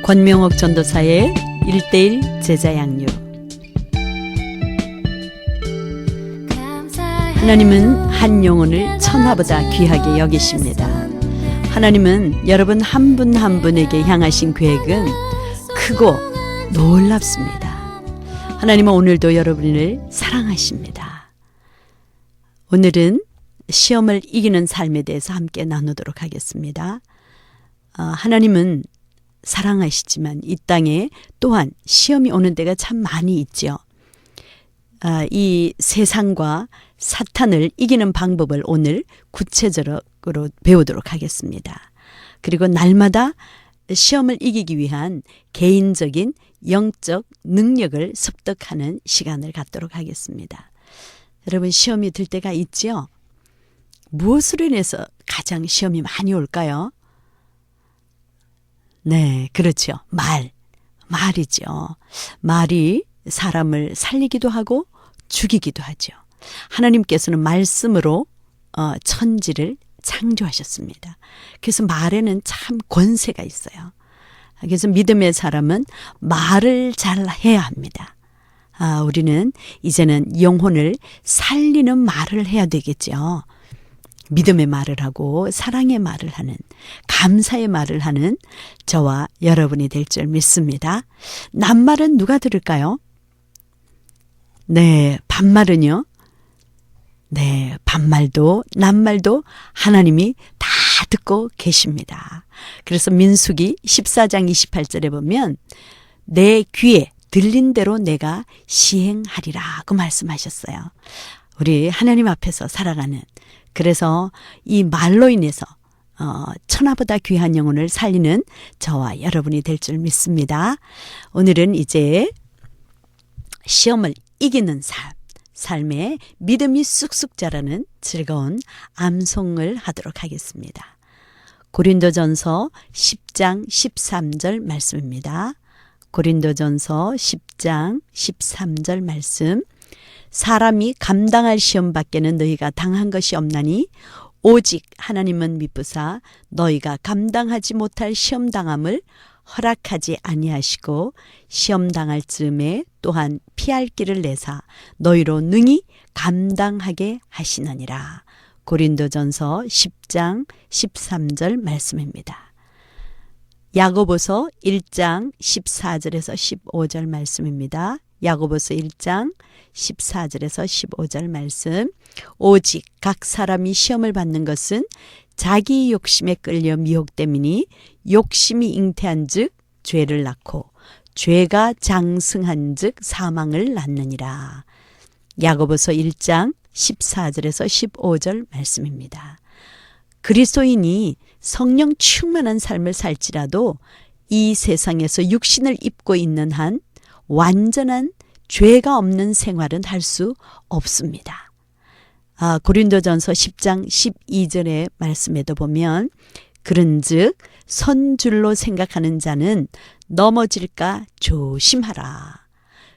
권명옥 전도사의 1:1 제자 양육. 하나님은 한 영혼을 천하보다 귀하게 여기십니다. 하나님은 여러분 한 분 한 분에게 향하신 계획은 크고 놀랍습니다. 하나님은 오늘도 여러분을 사랑하십니다. 오늘은 시험을 이기는 삶에 대해서 함께 나누도록 하겠습니다. 하나님은 사랑하시지만 이 땅에 또한 시험이 오는 때가 참 많이 있죠. 이 세상과 사탄을 이기는 방법을 오늘 구체적으로 배우도록 하겠습니다. 그리고 날마다 시험을 이기기 위한 개인적인 영적 능력을 습득하는 시간을 갖도록 하겠습니다. 여러분, 시험이 들 때가 있죠? 무엇으로 인해서 가장 시험이 많이 올까요? 네, 그렇죠. 말이죠. 말이 사람을 살리기도 하고 죽이기도 하죠. 하나님께서는 말씀으로 천지를 창조하셨습니다. 그래서 말에는 참 권세가 있어요. 그래서 믿음의 사람은 말을 잘 해야 합니다. 우리는 이제는 영혼을 살리는 말을 해야 되겠죠. 믿음의 말을 하고 사랑의 말을 하는, 감사의 말을 하는 저와 여러분이 될 줄 믿습니다. 낱말은 누가 들을까요? 네, 반말은요? 네, 반말도 낱말도 하나님이 다 듣고 계십니다. 그래서 민수기 14장 28절에 보면 내 귀에 들린 대로 내가 시행하리라고 말씀하셨어요. 우리 하나님 앞에서 살아가는, 그래서 이 말로 인해서 천하보다 귀한 영혼을 살리는 저와 여러분이 될 줄 믿습니다. 오늘은 이제 시험을 이기는 삶에 믿음이 쑥쑥 자라는 즐거운 암송을 하도록 하겠습니다. 고린도전서 10장 13절 말씀입니다. 고린도전서 10장 13절 말씀. 사람이 감당할 시험 밖에는 너희가 당한 것이 없나니 오직 하나님은 미쁘사 너희가 감당하지 못할 시험 당함을 허락하지 아니하시고 시험 당할 즈음에 또한 피할 길을 내사 너희로 능히 감당하게 하시느니라. 고린도전서 10장 13절 말씀입니다. 야고보서 1장 14절에서 15절 말씀입니다. 야고보서 1장 14절에서 15절 말씀. 오직 각 사람이 시험을 받는 것은 자기 욕심에 끌려 미혹됨이니 욕심이 잉태한 즉 죄를 낳고 죄가 장승한 즉 사망을 낳느니라. 야고보서 1장 14절에서 15절 말씀입니다. 그리스도인이 성령 충만한 삶을 살지라도 이 세상에서 육신을 입고 있는 한 완전한 죄가 없는 생활은 할 수 없습니다. 고린도전서 10장 12절의 말씀에도 보면 그런즉 선줄로 생각하는 자는 넘어질까 조심하라.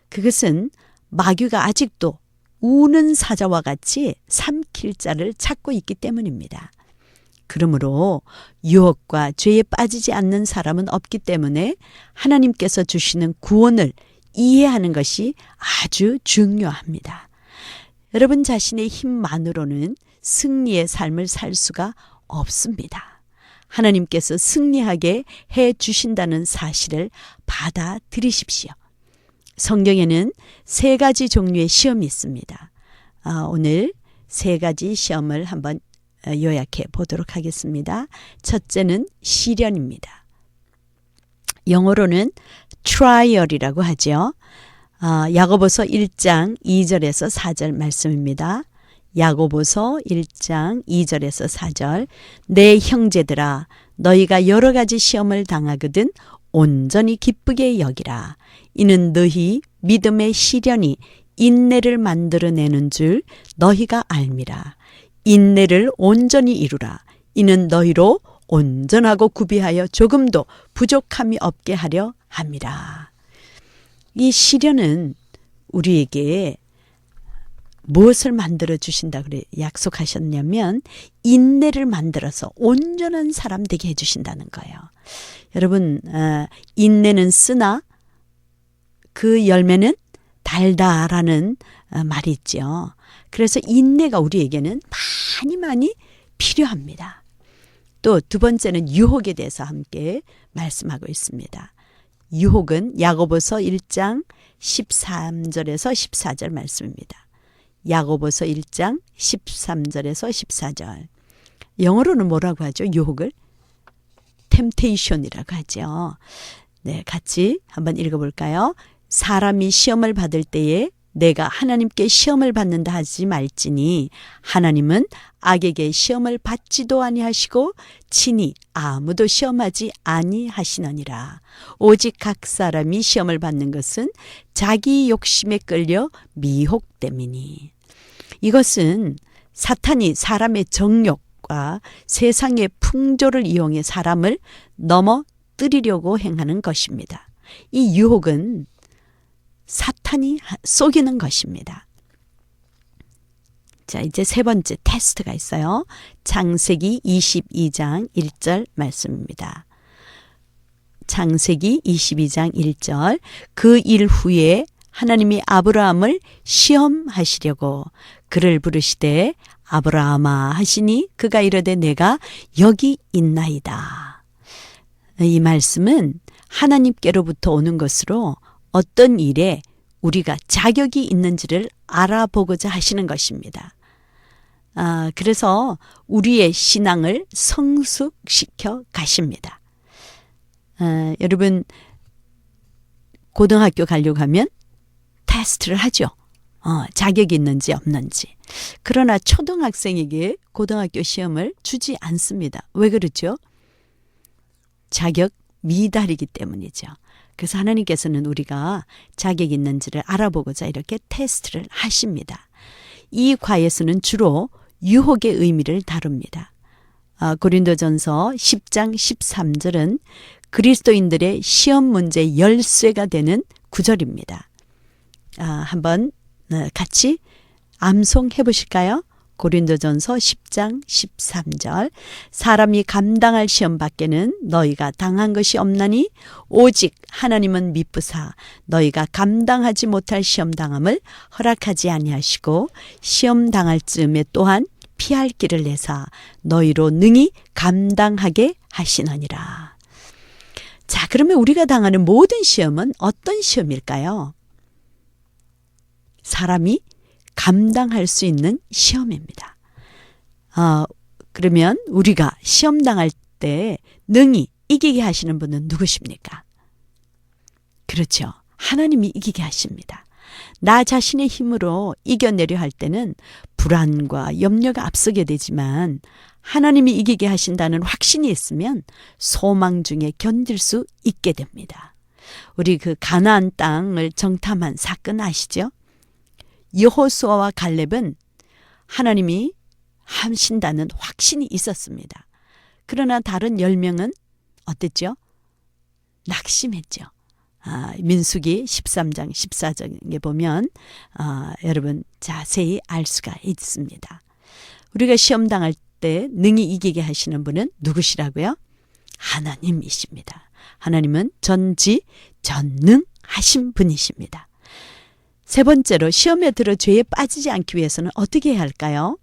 그것은 마귀가 아직도 우는 사자와 같이 삼킬 자를 찾고 있기 때문입니다. 그러므로 유혹과 죄에 빠지지 않는 사람은 없기 때문에 하나님께서 주시는 구원을 이해하는 것이 아주 중요합니다. 여러분 자신의 힘만으로는 승리의 삶을 살 수가 없습니다. 하나님께서 승리하게 해 주신다는 사실을 받아들이십시오. 성경에는 3가지 종류의 시험이 있습니다. 오늘 3가지 시험을 한번 요약해 보도록 하겠습니다. 첫째는 시련입니다. 영어로는 trial이라고 하죠. 야고보서 1장 2절에서 4절 말씀입니다. 야고보서 1장 2절에서 4절. 내 형제들아 너희가 여러 가지 시험을 당하거든 온전히 기쁘게 여기라. 이는 너희 믿음의 시련이 인내를 만들어내는 줄 너희가 알미라. 인내를 온전히 이루라. 이는 너희로 온전하고 구비하여 조금도 부족함이 없게 하려 함이라. 이 시련은 우리에게 무엇을 만들어 주신다 그래 약속하셨냐면 인내를 만들어서 온전한 사람 되게 해주신다는 거예요. 여러분 인내는 쓰나 그 열매는 달다라는 말이 있죠. 그래서 인내가 우리에게는 많이 필요합니다. 또 두 번째는 유혹에 대해서 함께 말씀하고 있습니다. 유혹은 야고보서 1장 13절에서 14절 말씀입니다. 야고보서 1장 13절에서 14절. 영어로는 뭐라고 하죠? 유혹을? temptation이라고 하죠. 네, 같이 한번 읽어볼까요? 사람이 시험을 받을 때에 내가 하나님께 시험을 받는다 하지 말지니 하나님은 악에게 시험을 받지도 아니하시고 친히 아무도 시험하지 아니하시느니라. 오직 각 사람이 시험을 받는 것은 자기 욕심에 끌려 미혹됨이니. 이것은 사탄이 사람의 정욕과 세상의 풍조를 이용해 사람을 넘어뜨리려고 행하는 것입니다. 이 유혹은 사탄이 속이는 것입니다. 자, 이제 세 번째 테스트가 있어요. 창세기 22장 1절 말씀입니다. 창세기 22장 1절. 그 일 후에 하나님이 아브라함을 시험하시려고 그를 부르시되 아브라함아 하시니 그가 이르되 내가 여기 있나이다. 이 말씀은 하나님께로부터 오는 것으로 어떤 일에 우리가 자격이 있는지를 알아보고자 하시는 것입니다. 그래서 우리의 신앙을 성숙시켜 가십니다. 여러분 고등학교 가려고 하면 테스트를 하죠. 자격이 있는지 없는지. 그러나 초등학생에게 고등학교 시험을 주지 않습니다. 왜 그렇죠? 자격 미달이기 때문이죠. 그래서 하나님께서는 우리가 자격이 있는지를 알아보고자 이렇게 테스트를 하십니다. 이 과에서는 주로 유혹의 의미를 다룹니다. 고린도전서 10장 13절은 그리스도인들의 시험 문제 열쇠가 되는 구절입니다. 한번 같이 암송해 보실까요? 고린도전서 10장 13절. 사람이 감당할 시험 밖에는 너희가 당한 것이 없나니 오직 하나님은 미쁘사 너희가 감당하지 못할 시험 당함을 허락하지 아니하시고 시험 당할 즈음에 또한 피할 길을 내사 너희로 능히 감당하게 하시느니라. 자, 그러면 우리가 당하는 모든 시험은 어떤 시험일까요? 사람이 감당할 수 있는 시험입니다. 그러면 우리가 시험 당할 때 능히 이기게 하시는 분은 누구십니까? 그렇죠. 하나님이 이기게 하십니다. 나 자신의 힘으로 이겨내려 할 때는 불안과 염려가 앞서게 되지만 하나님이 이기게 하신다는 확신이 있으면 소망 중에 견딜 수 있게 됩니다. 우리 그 가나안 땅을 정탐한 사건 아시죠? 여호수아와 갈렙은 하나님이 하신다는 확신이 있었습니다. 그러나 다른 10명은 어땠죠? 낙심했죠. 민수기 13장 14장에 보면 여러분 자세히 알 수가 있습니다. 우리가 시험 당할 때 능히 이기게 하시는 분은 누구시라고요? 하나님이십니다. 하나님은 전지전능하신 분이십니다. 세 번째로 시험에 들어 죄에 빠지지 않기 위해서는 어떻게 해야 할까요?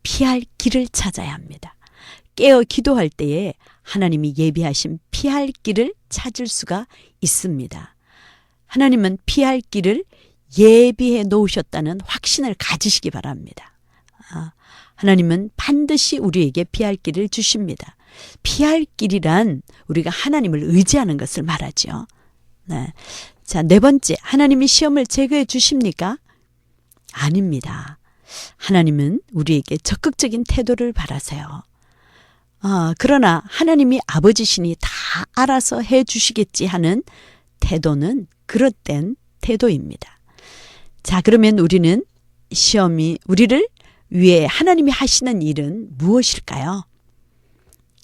피할 길을 찾아야 합니다. 깨어 기도할 때에 하나님이 예비하신 피할 길을 찾을 수가 있습니다. 하나님은 피할 길을 예비해 놓으셨다는 확신을 가지시기 바랍니다. 하나님은 반드시 우리에게 피할 길을 주십니다. 피할 길이란 우리가 하나님을 의지하는 것을 말하죠. 네. 자, 네 번째, 하나님이 시험을 제거해 주십니까? 아닙니다. 하나님은 우리에게 적극적인 태도를 바라세요. 그러나 하나님이 아버지시니 다 알아서 해 주시겠지 하는 태도는 그릇된 태도입니다. 자, 그러면 우리는 시험이 우리를 위해 하나님이 하시는 일은 무엇일까요?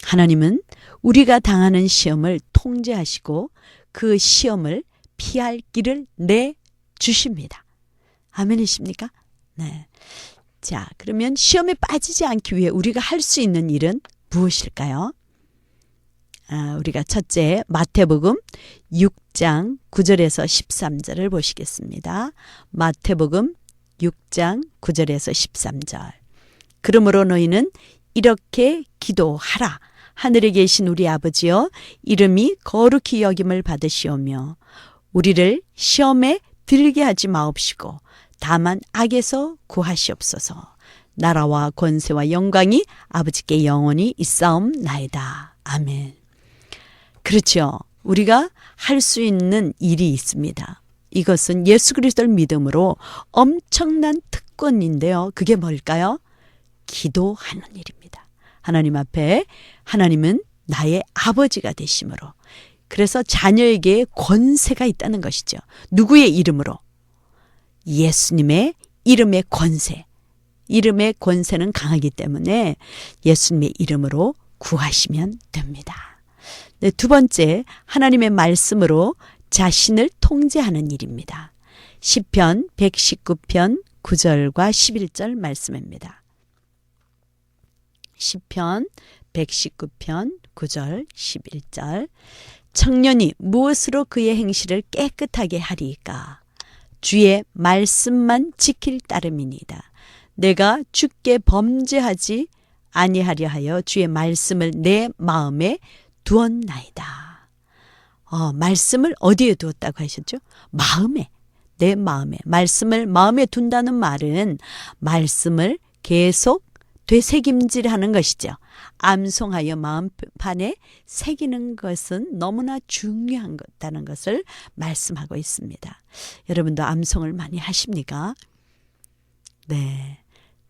하나님은 우리가 당하는 시험을 통제하시고 그 시험을 피할 길을 내주십니다. 아멘이십니까? 네. 자, 그러면 시험에 빠지지 않기 위해 우리가 할 수 있는 일은 무엇일까요? 우리가 첫째 마태복음 6장 9절에서 13절을 보시겠습니다. 마태복음 6장 9절에서 13절. 그러므로 너희는 이렇게 기도하라. 하늘에 계신 우리 아버지여, 이름이 거룩히 여김을 받으시오며 우리를 시험에 들게 하지 마옵시고 다만 악에서 구하시옵소서. 나라와 권세와 영광이 아버지께 영원히 있사옵나이다. 아멘. 그렇죠. 우리가 할 수 있는 일이 있습니다. 이것은 예수 그리스도를 믿음으로 엄청난 특권인데요. 그게 뭘까요? 기도하는 일입니다. 하나님 앞에 하나님은 나의 아버지가 되심으로, 그래서 자녀에게 권세가 있다는 것이죠. 누구의 이름으로? 예수님의 이름의 권세. 이름의 권세는 강하기 때문에 예수님의 이름으로 구하시면 됩니다. 네, 두 번째, 하나님의 말씀으로 자신을 통제하는 일입니다. 시편 119편 9절과 11절 말씀입니다. 시편 119편 9절 11절. 청년이 무엇으로 그의 행실을 깨끗하게 하리이까? 주의 말씀만 지킬 따름이니이다. 내가 주께 범죄하지 아니하려 하여 주의 말씀을 내 마음에 두었나이다. 말씀을 어디에 두었다고 하셨죠? 마음에, 내 마음에. 말씀을 마음에 둔다는 말은 말씀을 계속 되새김질하는 것이죠. 암송하여 마음판에 새기는 것은 너무나 중요한 것다는 것을 말씀하고 있습니다. 여러분도 암송을 많이 하십니까? 네.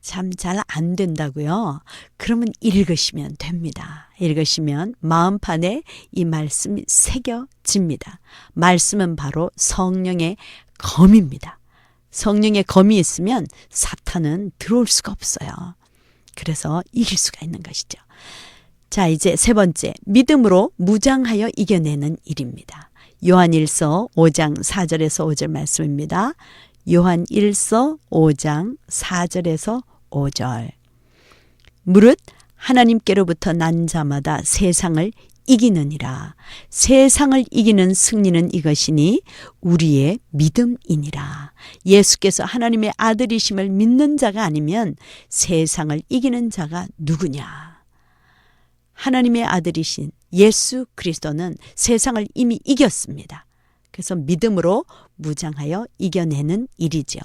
참 잘 안 된다고요? 그러면 읽으시면 됩니다. 읽으시면 마음판에 이 말씀이 새겨집니다. 말씀은 바로 성령의 검입니다. 성령의 검이 있으면 사탄은 들어올 수가 없어요. 그래서 이길 수가 있는 것이죠. 자, 이제 세 번째, 믿음으로 무장하여 이겨내는 일입니다. 요한일서 5장 4절에서 5절 말씀입니다. 요한일서 5장 4절에서 5절. 무릇 하나님께로부터 난 자마다 세상을 이기느니라. 세상을 이기는 승리는 이것이니 우리의 믿음이니라. 예수께서 하나님의 아들이심을 믿는 자가 아니면 세상을 이기는 자가 누구냐? 하나님의 아들이신 예수 그리스도는 세상을 이미 이겼습니다. 그래서 믿음으로 무장하여 이겨내는 일이죠.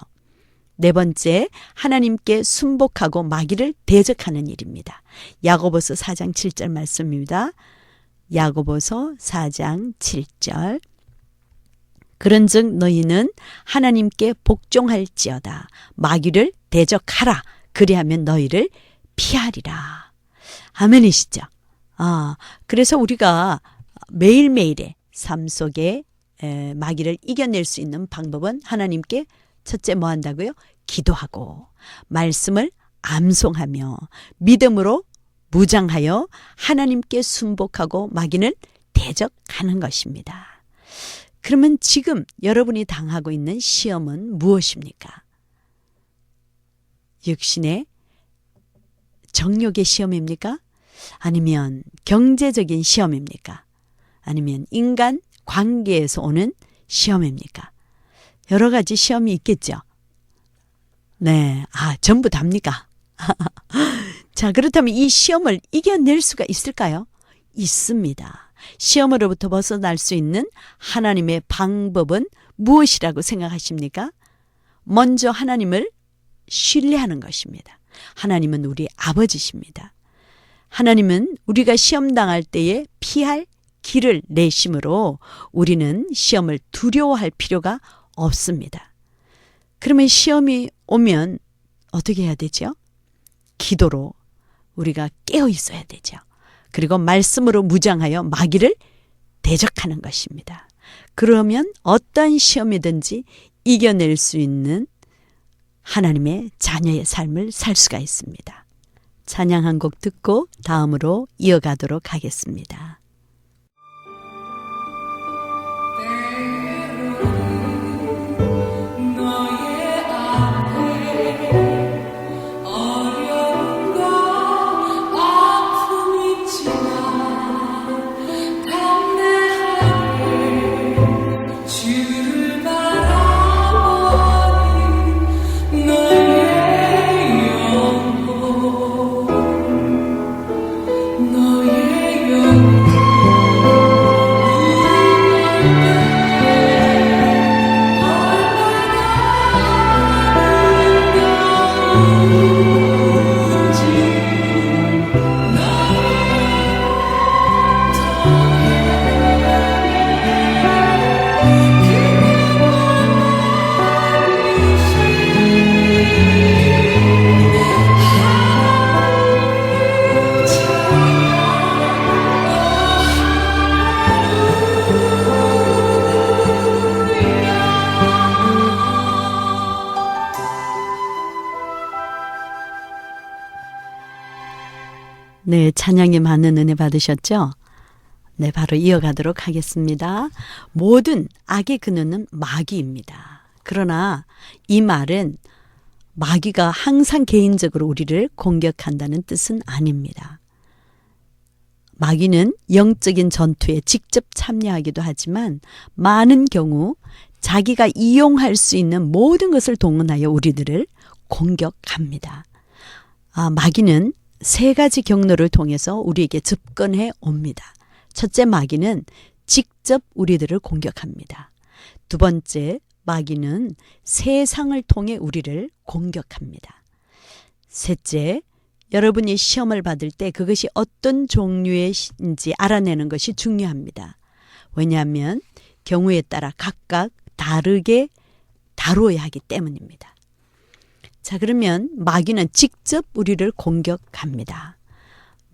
네 번째, 하나님께 순복하고 마귀를 대적하는 일입니다. 야고보서 4장 7절 말씀입니다. 야고보서 4장 7절. 그런즉 너희는 하나님께 복종할지어다. 마귀를 대적하라. 그리하면 너희를 피하리라. 아멘이시죠? 그래서 우리가 매일매일의 삶 속에 마귀를 이겨낼 수 있는 방법은 하나님께 첫째 뭐 한다고요? 기도하고 말씀을 암송하며 믿음으로 무장하여 하나님께 순복하고 마귀를 대적하는 것입니다. 그러면 지금 여러분이 당하고 있는 시험은 무엇입니까? 육신의 정욕의 시험입니까? 아니면 경제적인 시험입니까? 아니면 인간 관계에서 오는 시험입니까? 여러 가지 시험이 있겠죠. 네, 전부 답니까? 자, 그렇다면 이 시험을 이겨낼 수가 있을까요? 있습니다. 시험으로부터 벗어날 수 있는 하나님의 방법은 무엇이라고 생각하십니까? 먼저 하나님을 신뢰하는 것입니다. 하나님은 우리 아버지십니다. 하나님은 우리가 시험 당할 때에 피할 길을 내심으로 우리는 시험을 두려워할 필요가 없습니다. 그러면 시험이 오면 어떻게 해야 되죠? 기도로 우리가 깨어 있어야 되죠. 그리고 말씀으로 무장하여 마귀를 대적하는 것입니다. 그러면 어떤 시험이든지 이겨낼 수 있는 하나님의 자녀의 삶을 살 수가 있습니다. 찬양 한 곡 듣고 다음으로 이어가도록 하겠습니다. 너의 네, 찬양이 많은 은혜 받으셨죠? 네, 바로 이어가도록 하겠습니다. 모든 악의 근원은 마귀입니다. 그러나 이 말은 마귀가 항상 개인적으로 우리를 공격한다는 뜻은 아닙니다. 마귀는 영적인 전투에 직접 참여하기도 하지만 많은 경우 자기가 이용할 수 있는 모든 것을 동원하여 우리들을 공격합니다. 마귀는 세 가지 경로를 통해서 우리에게 접근해 옵니다. 첫째, 마귀는 직접 우리들을 공격합니다. 두 번째, 마귀는 세상을 통해 우리를 공격합니다. 셋째, 여러분이 시험을 받을 때 그것이 어떤 종류인지 알아내는 것이 중요합니다. 왜냐하면 경우에 따라 각각 다르게 다루어야 하기 때문입니다. 자, 그러면 마귀는 직접 우리를 공격합니다.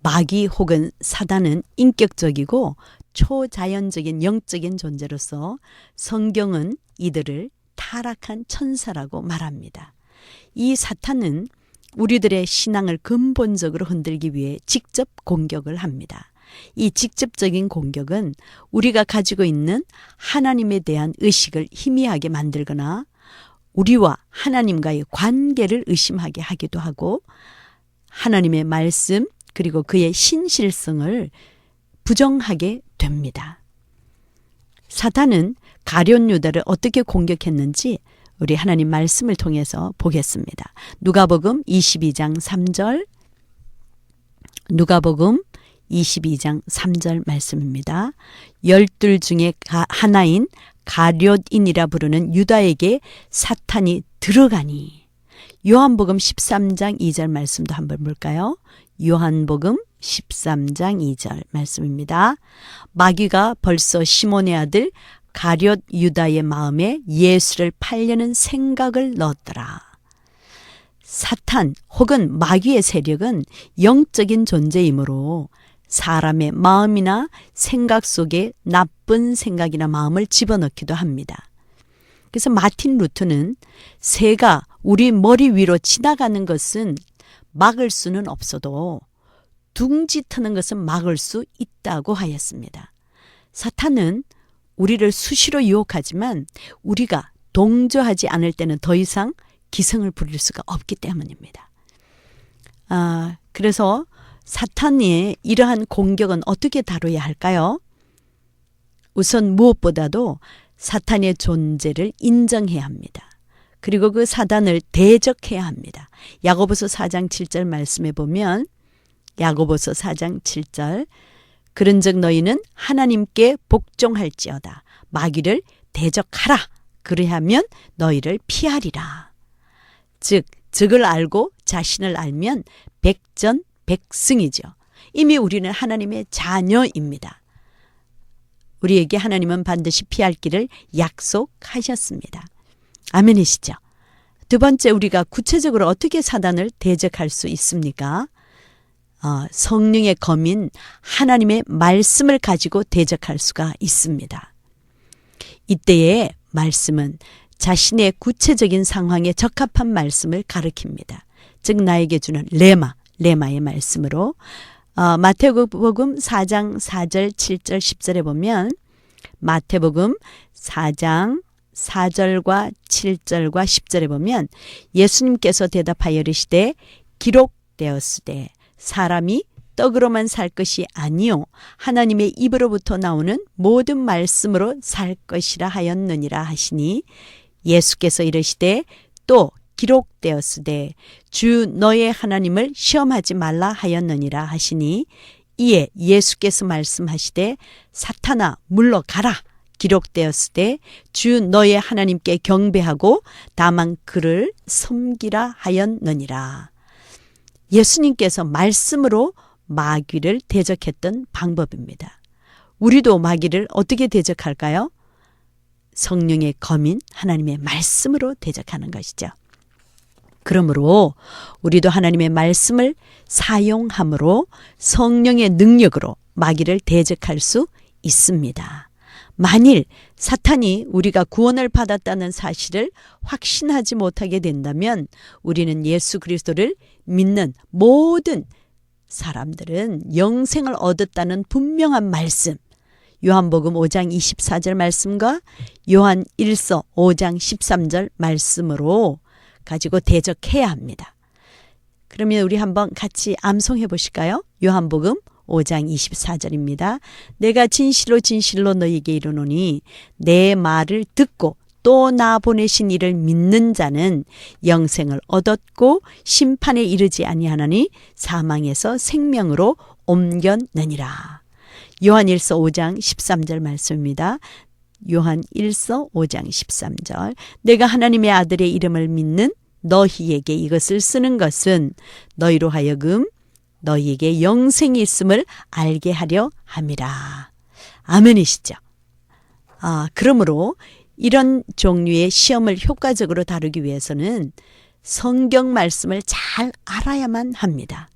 마귀 혹은 사단은 인격적이고 초자연적인 영적인 존재로서 성경은 이들을 타락한 천사라고 말합니다. 이 사탄은 우리들의 신앙을 근본적으로 흔들기 위해 직접 공격을 합니다. 이 직접적인 공격은 우리가 가지고 있는 하나님에 대한 의식을 희미하게 만들거나 우리와 하나님과의 관계를 의심하게 하기도 하고 하나님의 말씀 그리고 그의 신실성을 부정하게 됩니다. 사탄은 가룟 유다를 어떻게 공격했는지 우리 하나님 말씀을 통해서 보겠습니다. 누가복음 22장 3절, 누가복음 22장 3절 말씀입니다. 12 중에 하나인 가룟인이라 부르는 유다에게 사탄이 들어가니. 요한복음 13장 2절 말씀도 한번 볼까요? 요한복음 13장 2절 말씀입니다. 마귀가 벌써 시몬의 아들 가룟 유다의 마음에 예수를 팔려는 생각을 넣었더라. 사탄 혹은 마귀의 세력은 영적인 존재이므로 사람의 마음이나 생각 속에 나쁜 생각이나 마음을 집어넣기도 합니다. 그래서 마틴 루터는 새가 우리 머리 위로 지나가는 것은 막을 수는 없어도 둥지 트는 것은 막을 수 있다고 하였습니다. 사탄은 우리를 수시로 유혹하지만 우리가 동조하지 않을 때는 더 이상 기승을 부릴 수가 없기 때문입니다. 그래서 사탄의 이러한 공격은 어떻게 다뤄야 할까요? 우선 무엇보다도 사탄의 존재를 인정해야 합니다. 그리고 그 사단을 대적해야 합니다. 야고보서 4장 7절 말씀에 보면 야고보서 4장 7절 그런즉 너희는 하나님께 복종할지어다. 마귀를 대적하라. 그리하면 너희를 피하리라. 즉, 적을 알고 자신을 알면 백전백승이죠. 이미 우리는 하나님의 자녀입니다. 우리에게 하나님은 반드시 피할 길을 약속하셨습니다. 아멘이시죠? 두 번째, 우리가 구체적으로 어떻게 사단을 대적할 수 있습니까? 성령의 검인 하나님의 말씀을 가지고 대적할 수가 있습니다. 이때의 말씀은 자신의 구체적인 상황에 적합한 말씀을 가리킵니다. 즉 나에게 주는 레마의 말씀으로 마태복음 4장 4절 7절 10절에 보면 마태복음 4장 4절과 7절과 10절에 보면 예수님께서 대답하여 이르시되 기록되었으되 사람이 떡으로만 살 것이 아니요 하나님의 입으로부터 나오는 모든 말씀으로 살 것이라 하였느니라 하시니 예수께서 이르시되 또 기록되었으되 주 너의 하나님을 시험하지 말라 하였느니라 하시니 이에 예수께서 말씀하시되 사탄아 물러가라 기록되었으되 주 너의 하나님께 경배하고 다만 그를 섬기라 하였느니라. 예수님께서 말씀으로 마귀를 대적했던 방법입니다. 우리도 마귀를 어떻게 대적할까요? 성령의 검인 하나님의 말씀으로 대적하는 것이죠. 그러므로 우리도 하나님의 말씀을 사용함으로 성령의 능력으로 마귀를 대적할 수 있습니다. 만일 사탄이 우리가 구원을 받았다는 사실을 확신하지 못하게 된다면 우리는 예수 그리스도를 믿는 모든 사람들은 영생을 얻었다는 분명한 말씀, 요한복음 5장 24절 말씀과 요한 1서 5장 13절 말씀으로 가지고 대적해야 합니다. 그러면 우리 한번 같이 암송해 보실까요? 요한복음 5장 24절입니다. 내가 진실로 진실로 너희에게 이르노니 내 말을 듣고 또 나 보내신 이를 믿는 자는 영생을 얻었고 심판에 이르지 아니하나니 사망에서 생명으로 옮겼느니라. 요한 1서 5장 13절 말씀입니다. 요한 1서 5장 13절 내가 하나님의 아들의 이름을 믿는 너희에게 이것을 쓰는 것은 너희로 하여금 너희에게 영생이 있음을 알게 하려 함이라. 아멘이시죠? 그러므로 이런 종류의 시험을 효과적으로 다루기 위해서는 성경 말씀을 잘 알아야만 합니다.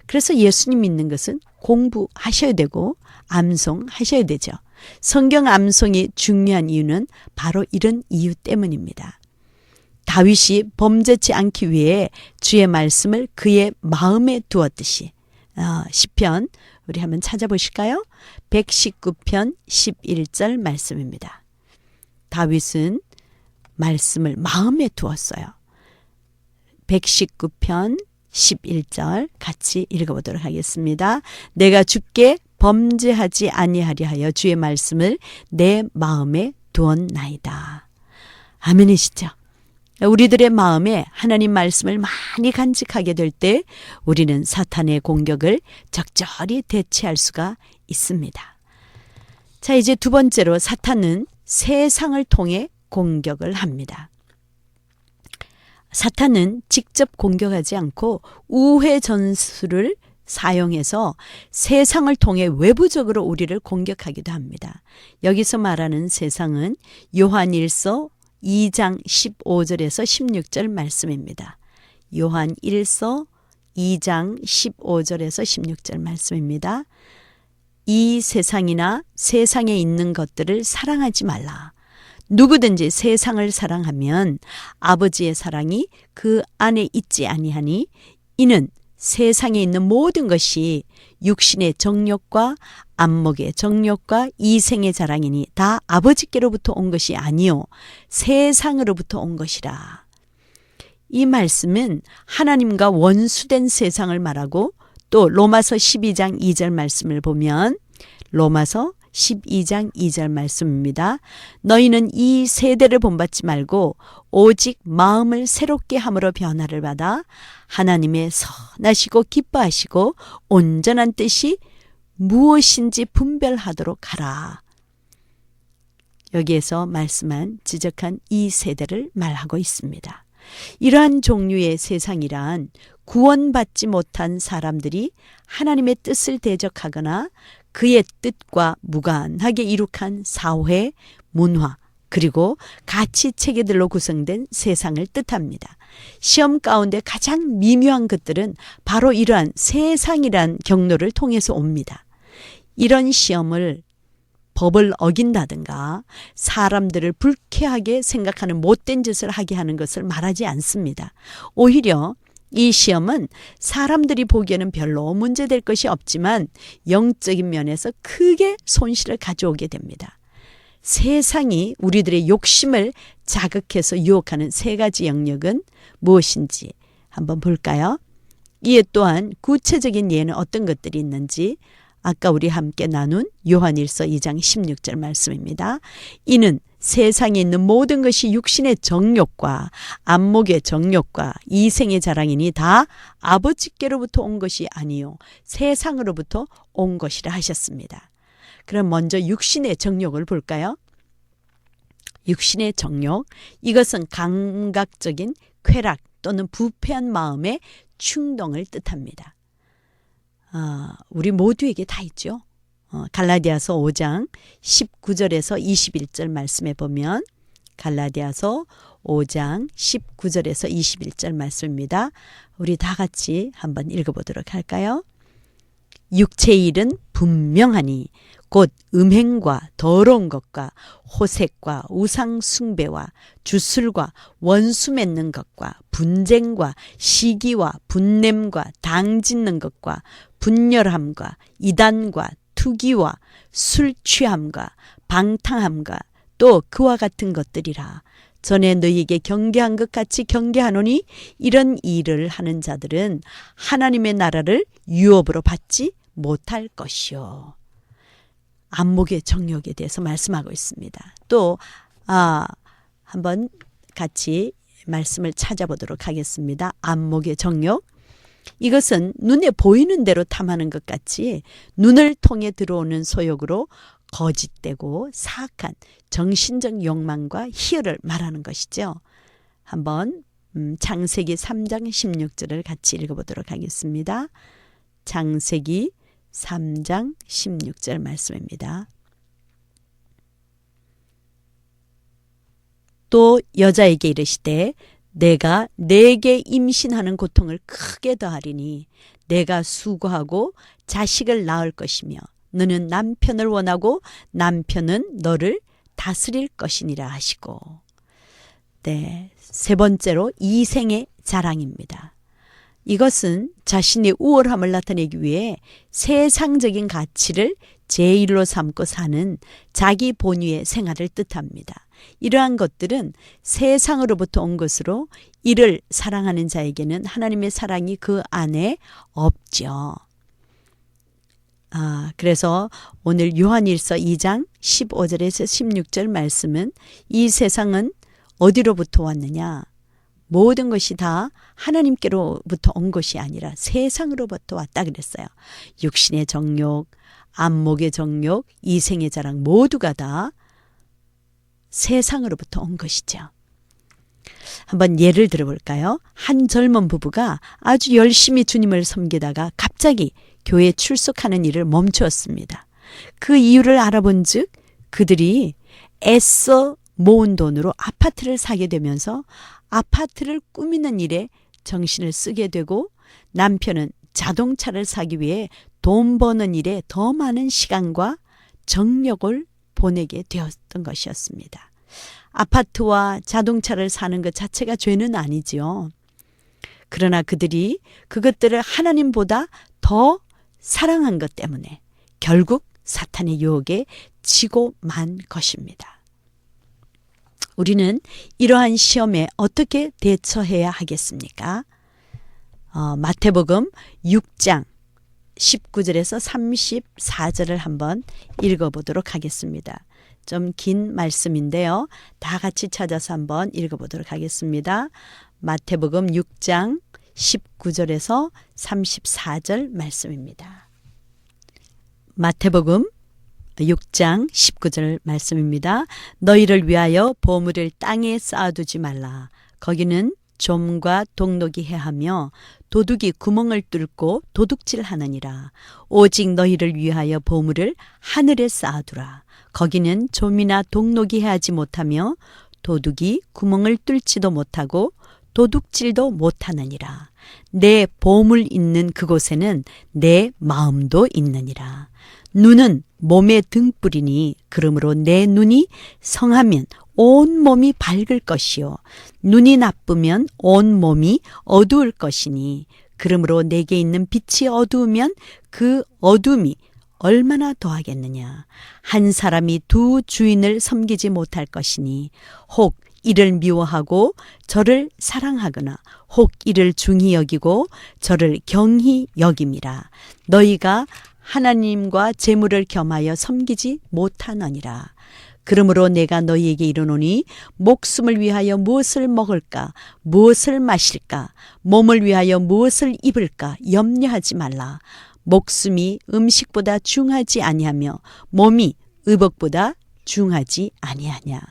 그래서 예수님 믿는 것은 공부하셔야 되고 암송하셔야 되죠. 성경 암송이 중요한 이유는 바로 이런 이유 때문입니다. 다윗이 범죄치 않기 위해 주의 말씀을 그의 마음에 두었듯이 시편 우리 한번 찾아보실까요? 119편 11절 말씀입니다. 다윗은 말씀을 마음에 두었어요. 119편 11절 같이 읽어보도록 하겠습니다. 내가 주께 범죄하지 아니하려 하여 주의 말씀을 내 마음에 두었나이다. 아멘이시죠? 우리들의 마음에 하나님 말씀을 많이 간직하게 될 때 우리는 사탄의 공격을 적절히 대체할 수가 있습니다. 자, 이제 두 번째로 사탄은 세상을 통해 공격을 합니다. 사탄은 직접 공격하지 않고 우회 전술을 사용해서 세상을 통해 외부적으로 우리를 공격하기도 합니다. 여기서 말하는 세상은 요한 1서 2장 15절에서 16절 말씀입니다. 요한 1서 2장 15절에서 16절 말씀입니다. 이 세상이나 세상에 있는 것들을 사랑하지 말라. 누구든지 세상을 사랑하면 아버지의 사랑이 그 안에 있지 아니하니 이는 세상에 있는 모든 것이 육신의 정욕과 안목의 정욕과 이생의 자랑이니 다 아버지께로부터 온 것이 아니요 세상으로부터 온 것이라. 이 말씀은 하나님과 원수된 세상을 말하고 또 로마서 12장 2절 말씀을 보면 로마서 12장 2절 말씀입니다. 너희는 이 세대를 본받지 말고 오직 마음을 새롭게 함으로 변화를 받아 하나님의 선하시고 기뻐하시고 온전한 뜻이 무엇인지 분별하도록 하라. 여기에서 말씀한 지적한 이 세대를 말하고 있습니다. 이러한 종류의 세상이란 구원받지 못한 사람들이 하나님의 뜻을 대적하거나 그의 뜻과 무관하게 이룩한 사회, 문화, 그리고 가치 체계들로 구성된 세상을 뜻합니다. 시험 가운데 가장 미묘한 것들은 바로 이러한 세상이란 경로를 통해서 옵니다. 이런 시험을 법을 어긴다든가 사람들을 불쾌하게 생각하는 못된 짓을 하게 하는 것을 말하지 않습니다. 오히려 이 시험은 사람들이 보기에는 별로 문제될 것이 없지만 영적인 면에서 크게 손실을 가져오게 됩니다. 세상이 우리들의 욕심을 자극해서 유혹하는 세 가지 영역은 무엇인지 한번 볼까요? 이에 또한 구체적인 예는 어떤 것들이 있는지 아까 우리 함께 나눈 요한일서 2장 16절 말씀입니다. 이는 세상에 있는 모든 것이 육신의 정욕과 안목의 정욕과 이생의 자랑이니 다 아버지께로부터 온 것이 아니요 세상으로부터 온 것이라 하셨습니다. 그럼 먼저 육신의 정욕을 볼까요? 육신의 정욕, 이것은 감각적인 쾌락 또는 부패한 마음의 충동을 뜻합니다. 우리 모두에게 다 있죠. 갈라디아서 5장 19절에서 21절 말씀에 보면 갈라디아서 5장 19절에서 21절 말씀입니다. 우리 다 같이 한번 읽어보도록 할까요? 육체의 일은 분명하니 곧 음행과 더러운 것과 호색과 우상 숭배와 주술과 원수 맺는 것과 분쟁과 시기와 분냄과 당 짓는 것과 분열함과 이단과 투기와 술 취함과 방탕함과 또 그와 같은 것들이라. 전에 너희에게 경계한 것 같이 경계하노니 이런 일을 하는 자들은 하나님의 나라를 유업으로 받지 못할 것이요. 안목의 정욕에 대해서 말씀하고 있습니다. 또 한번 같이 말씀을 찾아보도록 하겠습니다. 안목의 정욕. 이것은 눈에 보이는 대로 탐하는 것 같이 눈을 통해 들어오는 소욕으로 거짓되고 사악한 정신적 욕망과 희열을 말하는 것이죠. 한번 창세기 3장 16절을 같이 읽어보도록 하겠습니다. 창세기 3장 16절 말씀입니다. 또 여자에게 이르시되 내가 네게 임신하는 고통을 크게 더하리니 내가 수고하고 자식을 낳을 것이며 너는 남편을 원하고 남편은 너를 다스릴 것이니라 하시고. 네, 세 번째로 이생의 자랑입니다. 이것은 자신의 우월함을 나타내기 위해 세상적인 가치를 제일로 삼고 사는 자기 본위의 생활을 뜻합니다. 이러한 것들은 세상으로부터 온 것으로 이를 사랑하는 자에게는 하나님의 사랑이 그 안에 없죠. 그래서 오늘 요한일서 2장 15절에서 16절 말씀은 이 세상은 어디로부터 왔느냐? 모든 것이 다 하나님께로부터 온 것이 아니라 세상으로부터 왔다 그랬어요. 육신의 정욕, 안목의 정욕, 이생의 자랑 모두가 다 세상으로부터 온 것이죠. 한번 예를 들어볼까요? 한 젊은 부부가 아주 열심히 주님을 섬기다가 갑자기 교회에 출석하는 일을 멈추었습니다. 그 이유를 알아본 즉 그들이 애써 모은 돈으로 아파트를 사게 되면서 아파트를 꾸미는 일에 정신을 쓰게 되고 남편은 자동차를 사기 위해 돈 버는 일에 더 많은 시간과 정력을 보내게 되었던 것이었습니다. 아파트와 자동차를 사는 것 자체가 죄는 아니지요. 그러나 그들이 그것들을 하나님보다 더 사랑한 것 때문에 결국 사탄의 유혹에 지고 만 것입니다. 우리는 이러한 시험에 어떻게 대처해야 하겠습니까? 마태복음 6장 19절에서 34절을 한번 읽어보도록 하겠습니다. 좀 긴 말씀인데요. 다 같이 찾아서 한번 읽어보도록 하겠습니다. 마태복음 6장 19절에서 34절 말씀입니다. 마태복음 6장 19절 말씀입니다. 너희를 위하여 보물을 땅에 쌓아두지 말라. 거기는 좀과 독록이 해하며 도둑이 구멍을 뚫고 도둑질하느니라. 오직 너희를 위하여 보물을 하늘에 쌓아두라. 거기는 좀이나 독록이 해하지 못하며 도둑이 구멍을 뚫지도 못하고 도둑질도 못하느니라. 내 보물 있는 그곳에는 내 마음도 있느니라. 눈은 몸의 등불이니 그러므로 내 눈이 성하면 온 몸이 밝을 것이요 눈이 나쁘면 온 몸이 어두울 것이니 그러므로 내게 있는 빛이 어두우면 그 어둠이 얼마나 더하겠느냐. 한 사람이 두 주인을 섬기지 못할 것이니 혹 이를 미워하고 저를 사랑하거나 혹 이를 중히 여기고 저를 경히 여김이라. 너희가 하나님과 재물을 겸하여 섬기지 못하느니라. 그러므로 내가 너희에게 이르노니 목숨을 위하여 무엇을 먹을까 무엇을 마실까 몸을 위하여 무엇을 입을까 염려하지 말라. 목숨이 음식보다 중하지 아니하며 몸이 의복보다 중하지 아니하냐.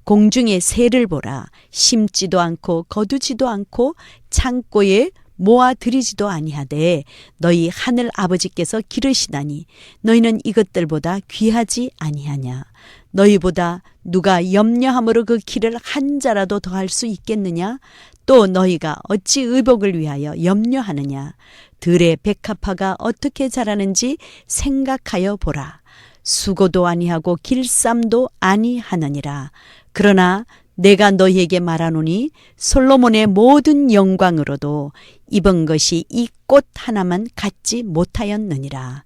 공중의 새를 보라. 심지도 않고 거두지도 않고 창고에 모아들이지도 아니하되 너희 하늘 아버지께서 기르시다니 너희는 이것들보다 귀하지 아니하냐. 너희보다 누가 염려함으로 그 길을 한 자라도 더할 수 있겠느냐. 또 너희가 어찌 의복을 위하여 염려하느냐. 들의 백합화가 어떻게 자라는지 생각하여 보라. 수고도 아니하고 길쌈도 아니하느니라. 그러나 내가 너희에게 말하노니 솔로몬의 모든 영광으로도 입은 것이 이 꽃 하나만 갖지 못하였느니라.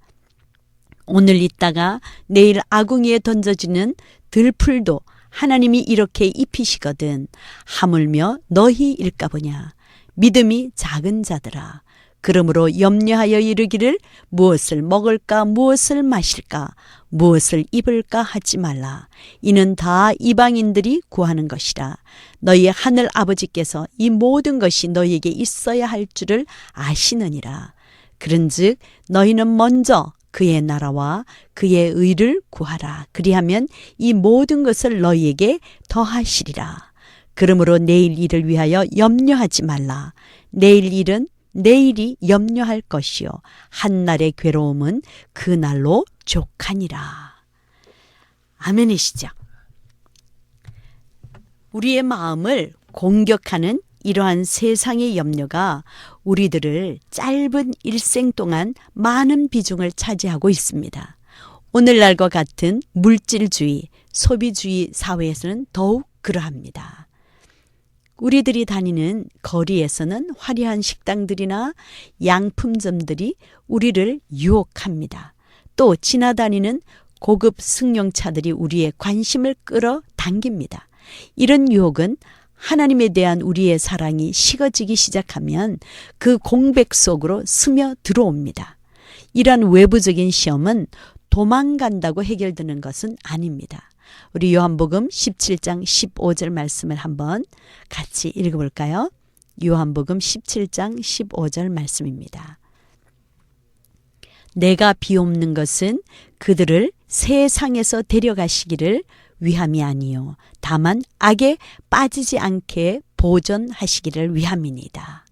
오늘 있다가 내일 아궁이에 던져지는 들풀도 하나님이 이렇게 입히시거든 하물며 너희일까 보냐. 믿음이 작은 자들아. 그러므로 염려하여 이르기를 무엇을 먹을까 무엇을 마실까 무엇을 입을까 하지 말라. 이는 다 이방인들이 구하는 것이라. 너희 하늘 아버지께서 이 모든 것이 너희에게 있어야 할 줄을 아시느니라. 그런즉 너희는 먼저 그의 나라와 그의 의를 구하라. 그리하면 이 모든 것을 너희에게 더하시리라. 그러므로 내일 일을 위하여 염려하지 말라. 내일 일은 내일이 염려할 것이요 한날의 괴로움은 그날로 족하니라. 아멘이시죠? 우리의 마음을 공격하는 이러한 세상의 염려가 우리들을 짧은 일생 동안 많은 비중을 차지하고 있습니다. 오늘날과 같은 물질주의, 소비주의 사회에서는 더욱 그러합니다. 우리들이 다니는 거리에서는 화려한 식당들이나 양품점들이 우리를 유혹합니다. 또 지나다니는 고급 승용차들이 우리의 관심을 끌어당깁니다. 이런 유혹은 하나님에 대한 우리의 사랑이 식어지기 시작하면 그 공백 속으로 스며 들어옵니다. 이러한 외부적인 시험은 도망간다고 해결되는 것은 아닙니다. 우리 요한복음 17장 15절 말씀을 한번 같이 읽어볼까요? 요한복음 17장 15절 말씀입니다. 내가 비옵는 것은 그들을 세상에서 데려가시기를 위함이 아니요 다만 악에 빠지지 않게 보존하시기를 위함이니이다.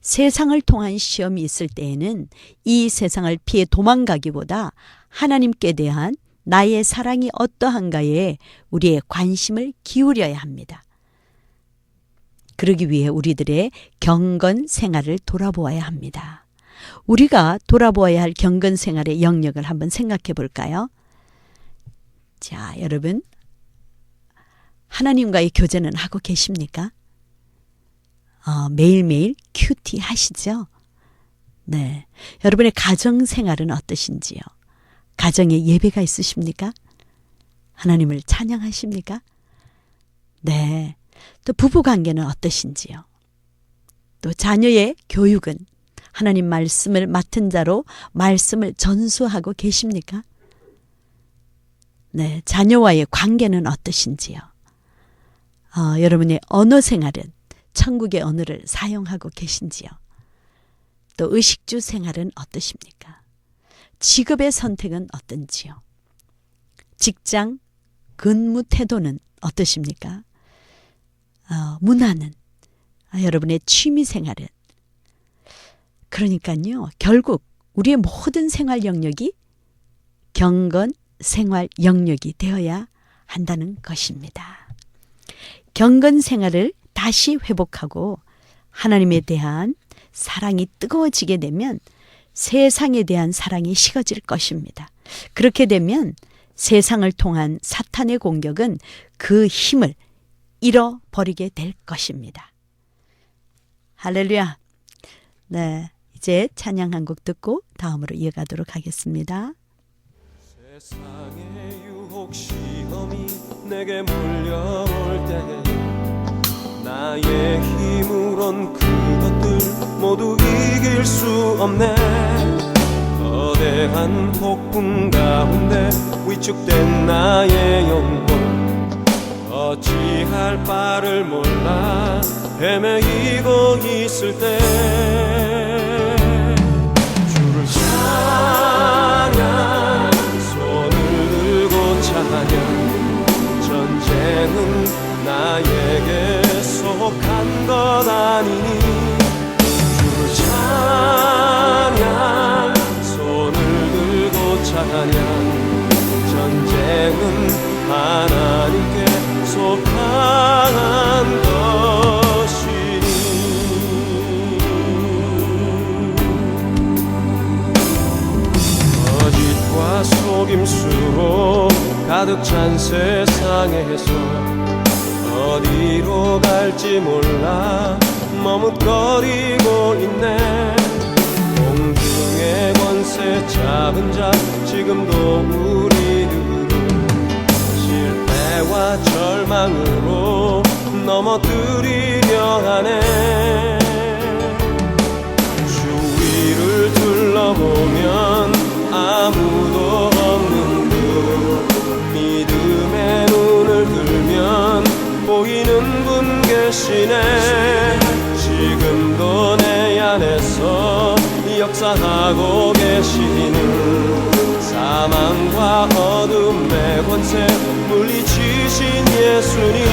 세상을 통한 시험이 있을 때에는 이 세상을 피해 도망가기보다 하나님께 대한 나의 사랑이 어떠한가에 우리의 관심을 기울여야 합니다. 그러기 위해 우리들의 경건 생활을 돌아보아야 합니다. 우리가 돌아보아야 할 경건 생활의 영역을 한번 생각해 볼까요? 자, 여러분, 하나님과의 교제는 하고 계십니까? 매일매일 큐티 하시죠? 네. 여러분의 가정 생활은 어떠신지요? 가정에 예배가 있으십니까? 하나님을 찬양하십니까? 네. 또 부부 관계는 어떠신지요? 또 자녀의 교육은 하나님 말씀을 맡은 자로 말씀을 전수하고 계십니까? 네. 자녀와의 관계는 어떠신지요? 여러분의 언어 생활은 천국의 언어를 사용하고 계신지요? 또 의식주 생활은 어떠십니까? 직업의 선택은 어떤지요? 직장, 근무 태도는 어떠십니까? 문화는, 여러분의 취미 생활은. 그러니까요, 결국 우리의 모든 생활 영역이 경건 생활 영역이 되어야 한다는 것입니다. 경건 생활을 다시 회복하고 하나님에 대한 사랑이 뜨거워지게 되면 세상에 대한 사랑이 식어질 것입니다. 그렇게 되면 세상을 통한 사탄의 공격은 그 힘을 잃어버리게 될 것입니다. 할렐루야. 네, 이제 찬양 한 곡 듣고 다음으로 이어가도록 하겠습니다. 세상의 유혹 시험이 내게 몰려올 때에 나의 힘으론 그것들 모두 이길 수 없네. 거대한 폭풍 가운데 위축된 나의 영혼 어찌할 바를 몰라 헤매이고 있을 때 주를 찬양 손을 들고 찬양 전쟁은 나에게 속한 것 아니니 주를 찬양 손을 들고 찬양 전쟁은 하나님께 속한 것이니 거짓과 속임수로 가득 찬 세상에서 어디로 갈지 몰라 머뭇거리고 있네. 공중의 권세 잡은 자 지금도 우리들을 실패와 절망으로 넘어뜨리려 하네. 주위를 둘러보면 아무도 없는 듯 믿음의 눈을 들면 보이는 분 계시네. 지금도 내 안에서 역사하고 계시는 사망과 어둠의 권세 물리치신 예수님.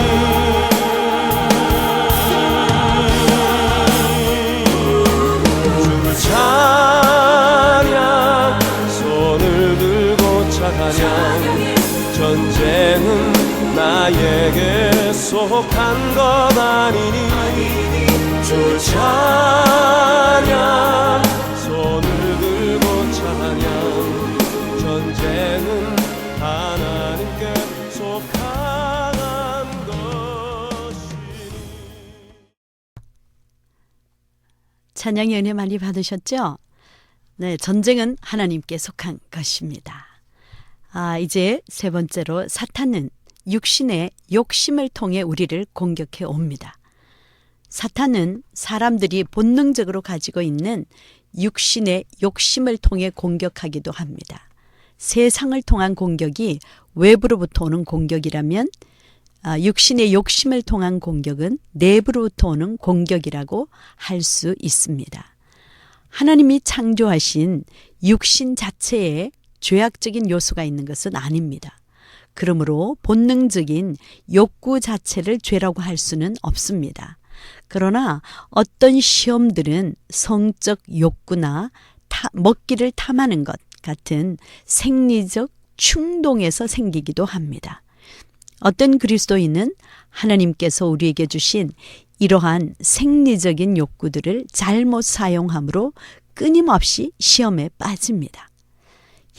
주를 찬양, 손을 들고 찬양. 전쟁은 나에게 속한 것 아니니. 주를 찬양, 손을 들고 찬양. 전쟁은 하나님께 속한 것이니. 찬양의 은혜 많이 받으셨죠? 네, 전쟁은 하나님께 속한 것입니다. 이제 세 번째로 사탄은 육신의 욕심을 통해 우리를 공격해 옵니다. 사탄은 사람들이 본능적으로 가지고 있는 육신의 욕심을 통해 공격하기도 합니다. 세상을 통한 공격이 외부로부터 오는 공격이라면 육신의 욕심을 통한 공격은 내부로부터 오는 공격이라고 할 수 있습니다. 하나님이 창조하신 육신 자체에 죄악적인 요소가 있는 것은 아닙니다. 그러므로 본능적인 욕구 자체를 죄라고 할 수는 없습니다. 그러나 어떤 시험들은 성적 욕구나 먹기를 탐하는 것 같은 생리적 충동에서 생기기도 합니다. 어떤 그리스도인은 하나님께서 우리에게 주신 이러한 생리적인 욕구들을 잘못 사용함으로 끊임없이 시험에 빠집니다.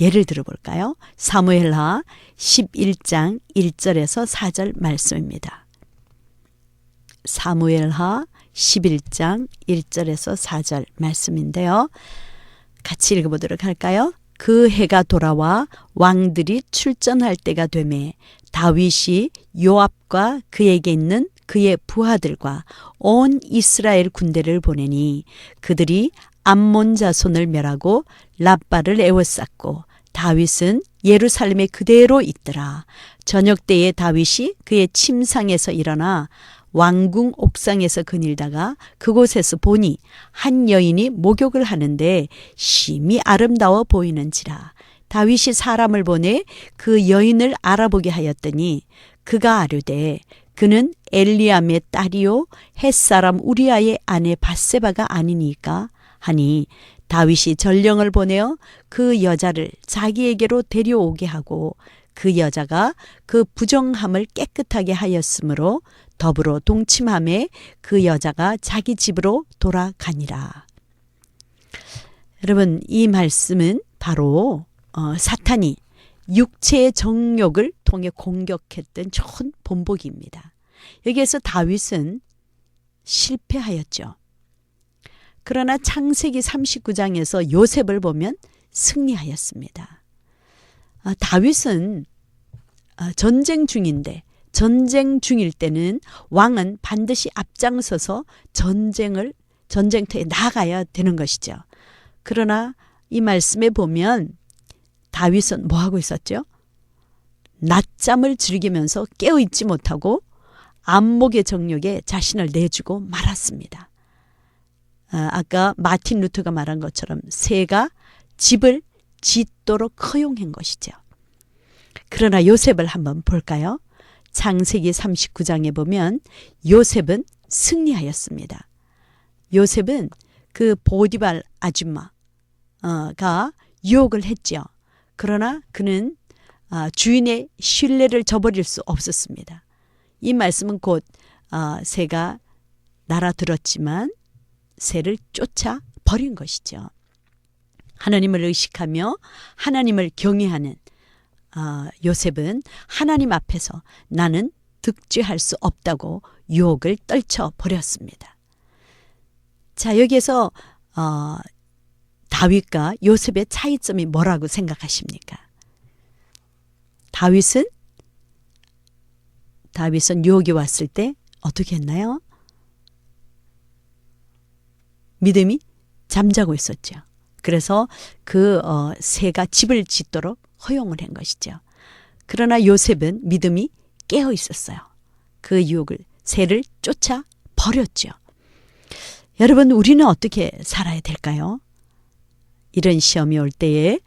예를 들어볼까요? 사무엘하 11장 1절에서 4절 말씀입니다. 사무엘하 11장 1절에서 4절 말씀인데요. 같이 읽어보도록 할까요? 그 해가 돌아와 왕들이 출전할 때가 되매 다윗이 요압과 그에게 있는 그의 부하들과 온 이스라엘 군대를 보내니 그들이 암몬 자손을 멸하고 랍바를 에워쌌고 다윗은 예루살렘에 그대로 있더라. 저녁 때에 다윗이 그의 침상에서 일어나 왕궁 옥상에서 거닐다가 그곳에서 보니 한 여인이 목욕을 하는데 심히 아름다워 보이는지라. 다윗이 사람을 보내 그 여인을 알아보게 하였더니 그가 아뢰되 그는 엘리암의 딸이요 햇사람 우리아의 아내 밧세바가 아니니까 하니 다윗이 전령을 보내어 그 여자를 자기에게로 데려오게 하고 그 여자가 그 부정함을 깨끗하게 하였으므로 더불어 동침함에 그 여자가 자기 집으로 돌아가니라. 여러분, 이 말씀은 바로 사탄이 육체의 정욕을 통해 공격했던 좋은 본보기입니다. 여기에서 다윗은 실패하였죠. 그러나 창세기 39장에서 요셉을 보면 승리하였습니다. 다윗은 전쟁 중인데 전쟁 중일 때는 왕은 반드시 앞장서서 전쟁터에 나가야 되는 것이죠. 그러나 이 말씀에 보면 다윗은 뭐 하고 있었죠? 낮잠을 즐기면서 깨어있지 못하고 안목의 정욕에 자신을 내주고 말았습니다. 아까 마틴 루터가 말한 것처럼 새가 집을 짓도록 허용한 것이죠. 그러나 요셉을 한번 볼까요? 창세기 39장에 보면 요셉은 승리하였습니다. 요셉은 그 보디발 아줌마가 유혹을 했죠. 그러나 그는 주인의 신뢰를 저버릴 수 없었습니다. 이 말씀은 곧 새가 날아들었지만 새를 쫓아 버린 것이죠. 하나님을 의식하며 하나님을 경외하는 요셉은 하나님 앞에서 나는 득죄할 수 없다고 유혹을 떨쳐버렸습니다. 자, 여기에서 다윗과 요셉의 차이점이 뭐라고 생각하십니까? 다윗은 유혹이 왔을 때 어떻게 했나요? 믿음이 잠자고 있었죠. 그래서 그 새가 집을 짓도록 허용을 한 것이죠. 그러나 요셉은 믿음이 깨어 있었어요. 그 유혹을, 새를 쫓아 버렸죠. 여러분, 우리는 어떻게 살아야 될까요? 이런 시험이 올 때에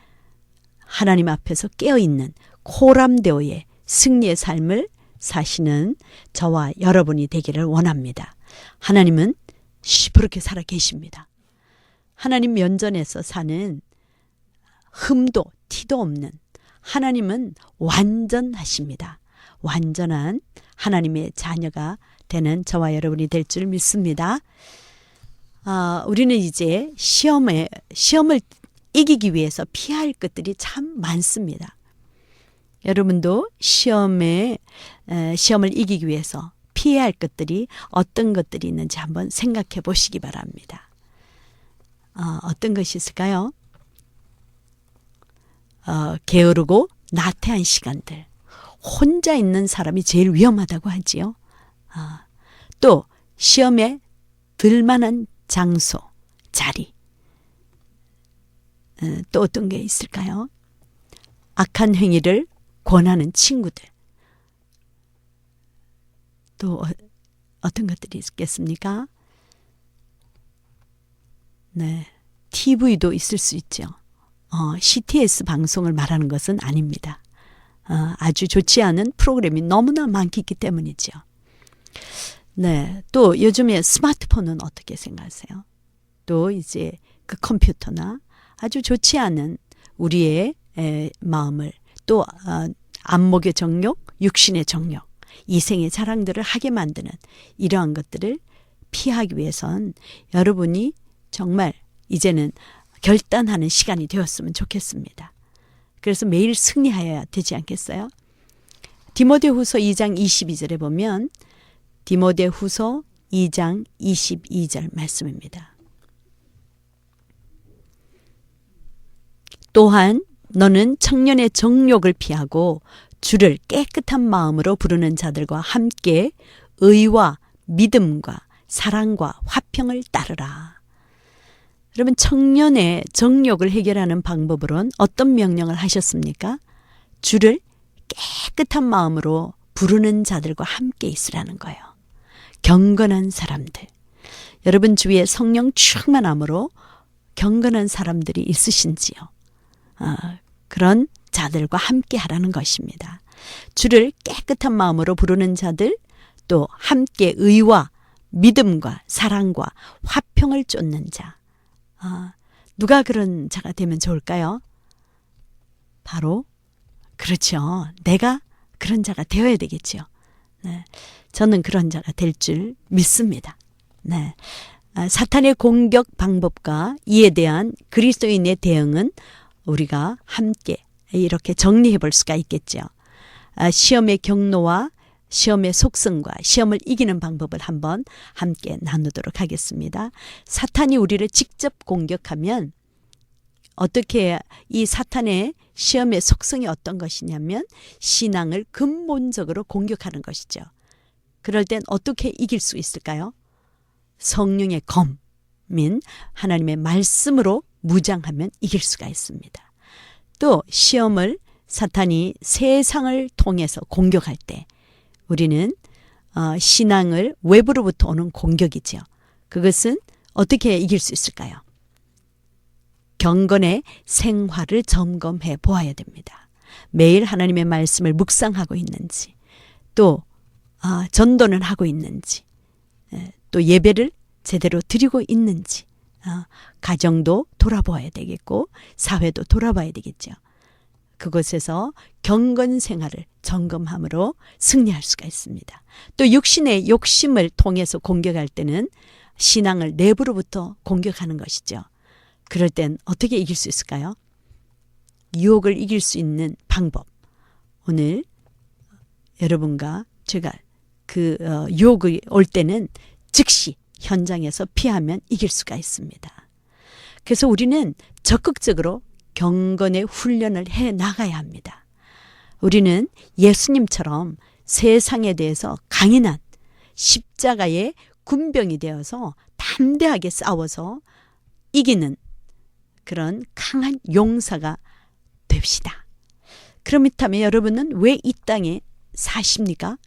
하나님 앞에서 깨어있는 코람데오의 승리의 삶을 사시는 저와 여러분이 되기를 원합니다. 하나님은 시퍼렇게 살아 계십니다. 하나님 면전에서 사는 흠도 티도 없는 하나님은 완전하십니다. 완전한 하나님의 자녀가 되는 저와 여러분이 될 줄 믿습니다. 우리는 이제 시험을 이기기 위해서 피해야 할 것들이 참 많습니다. 여러분도 시험을 이기기 위해서 피해야 할 것들이 어떤 것들이 있는지 한번 생각해 보시기 바랍니다. 어떤 것이 있을까요? 게으르고 나태한 시간들. 혼자 있는 사람이 제일 위험하다고 하지요. 또 시험에 들만한 장소, 자리. 또 어떤 게 있을까요? 악한 행위를 권하는 친구들. 또 어떤 것들이 있겠습니까? 네, TV도 있을 수 있죠. CTS 방송을 말하는 것은 아닙니다. 아주 좋지 않은 프로그램이 너무나 많기 때문이죠. 네, 또 요즘에 스마트폰은 어떻게 생각하세요? 또 이제 그 컴퓨터나 아주 좋지 않은 우리의 마음을 또 안목의 정욕, 육신의 정욕, 이생의 자랑들을 하게 만드는 이러한 것들을 피하기 위해선 여러분이 정말 이제는 결단하는 시간이 되었으면 좋겠습니다. 그래서 매일 승리하여야 되지 않겠어요? 디모데후서 2장 22절에 보면 디모데후서 2장 22절 말씀입니다. 또한 너는 청년의 정욕을 피하고 주를 깨끗한 마음으로 부르는 자들과 함께 의와 믿음과 사랑과 화평을 따르라. 여러분, 청년의 정욕을 해결하는 방법으로는 어떤 명령을 하셨습니까? 주를 깨끗한 마음으로 부르는 자들과 함께 있으라는 거예요. 경건한 사람들. 여러분 주위에 성령 충만함으로 경건한 사람들이 있으신지요? 그런 자들과 함께 하라는 것입니다. 주를 깨끗한 마음으로 부르는 자들, 또 함께 의와 믿음과 사랑과 화평을 쫓는 자. 누가 그런 자가 되면 좋을까요? 바로 그렇죠. 내가 그런 자가 되어야 되겠죠. 네, 저는 그런 자가 될 줄 믿습니다. 네, 사탄의 공격 방법과 이에 대한 그리스도인의 대응은 우리가 함께 이렇게 정리해 볼 수가 있겠죠. 시험의 경로와 시험의 속성과 시험을 이기는 방법을 한번 함께 나누도록 하겠습니다. 사탄이 우리를 직접 공격하면 어떻게 이 사탄의 시험의 속성이 어떤 것이냐면 신앙을 근본적으로 공격하는 것이죠. 그럴 땐 어떻게 이길 수 있을까요? 성령의 검인 하나님의 말씀으로 무장하면 이길 수가 있습니다. 또 시험을 사탄이 세상을 통해서 공격할 때 우리는 신앙을 외부로부터 오는 공격이죠. 그것은 어떻게 이길 수 있을까요? 경건의 생활을 점검해 보아야 됩니다. 매일 하나님의 말씀을 묵상하고 있는지, 또 전도는 하고 있는지, 또 예배를 제대로 드리고 있는지, 가정도 돌아보아야 되겠고 사회도 돌아봐야 되겠죠. 그곳에서 경건 생활을 점검함으로 승리할 수가 있습니다. 또 육신의 욕심을 통해서 공격할 때는 신앙을 내부로부터 공격하는 것이죠. 그럴 땐 어떻게 이길 수 있을까요? 유혹을 이길 수 있는 방법. 오늘 여러분과 제가 유혹이 올 때는 즉시 현장에서 피하면 이길 수가 있습니다. 그래서 우리는 적극적으로 경건의 훈련을 해 나가야 합니다. 우리는 예수님처럼 세상에 대해서 강인한 십자가의 군병이 되어서 담대하게 싸워서 이기는 그런 강한 용사가 됩시다. 그렇다면 여러분은 왜 이 땅에 사십니까?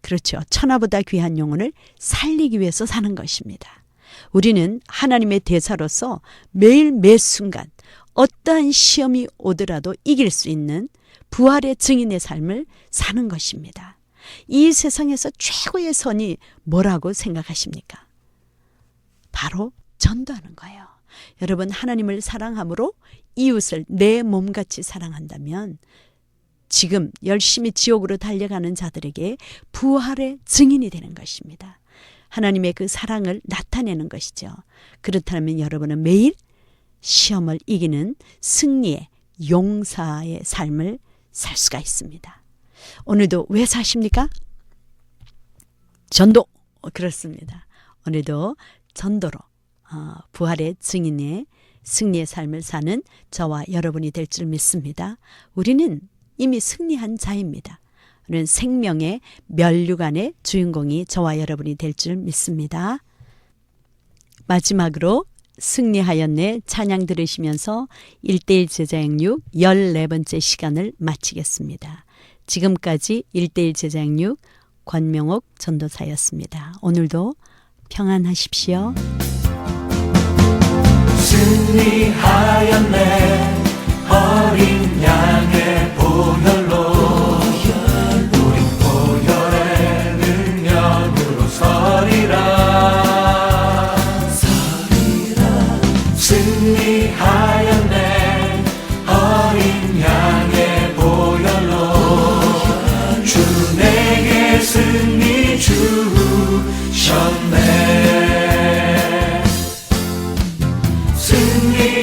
그렇죠. 천하보다 귀한 영혼을 살리기 위해서 사는 것입니다. 우리는 하나님의 대사로서 매일 매 순간 어떠한 시험이 오더라도 이길 수 있는 부활의 증인의 삶을 사는 것입니다. 이 세상에서 최고의 선이 뭐라고 생각하십니까? 바로 전도하는 거예요. 여러분, 하나님을 사랑함으로 이웃을 내 몸같이 사랑한다면 지금 열심히 지옥으로 달려가는 자들에게 부활의 증인이 되는 것입니다. 하나님의 그 사랑을 나타내는 것이죠. 그렇다면 여러분은 매일 시험을 이기는 승리의 용사의 삶을 살 수가 있습니다. 오늘도 왜 사십니까? 전도. 그렇습니다. 오늘도 전도로 부활의 증인의 승리의 삶을 사는 저와 여러분이 될 줄 믿습니다. 우리는 이미 승리한 자입니다. 우리는 생명의 면류관의 주인공이 저와 여러분이 될 줄 믿습니다. 마지막으로 승리하였네 찬양 들으시면서 1:1 제자양육 14번째 시간을 마치겠습니다. 지금까지 1:1 제자양육 권명옥 전도사였습니다. 오늘도 평안하십시오. 승리하였네 어린 양의 보혈로 우리 보혈의 능력으로 서리라 승리하였네 어린 양의 보혈로 주 내게 승리 주셨네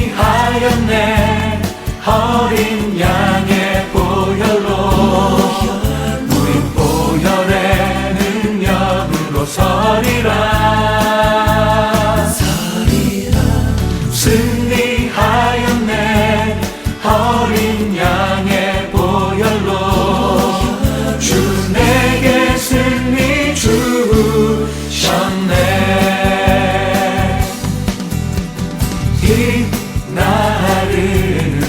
승리하였네 어린 양의 보혈로 우리 보혈의 능력으로 서리라 승리하였네 어린 양의 보혈로 주 내게 승리 주셨네 이 날은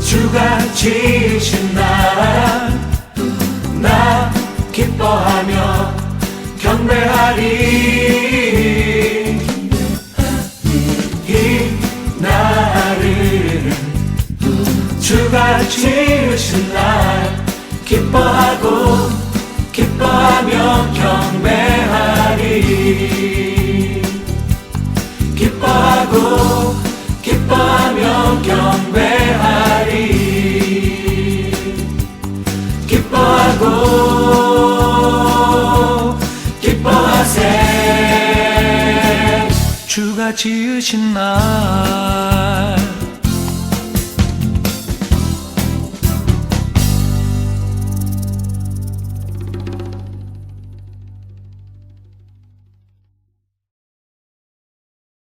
주가 지으신 날 나 기뻐하며 경배하리 이 날은 주가 지으신 날 기뻐하고 기뻐하며 경배하리 기뻐하고 기뻐하며 경배하리 기뻐하고 기뻐하세 주가 지으신 날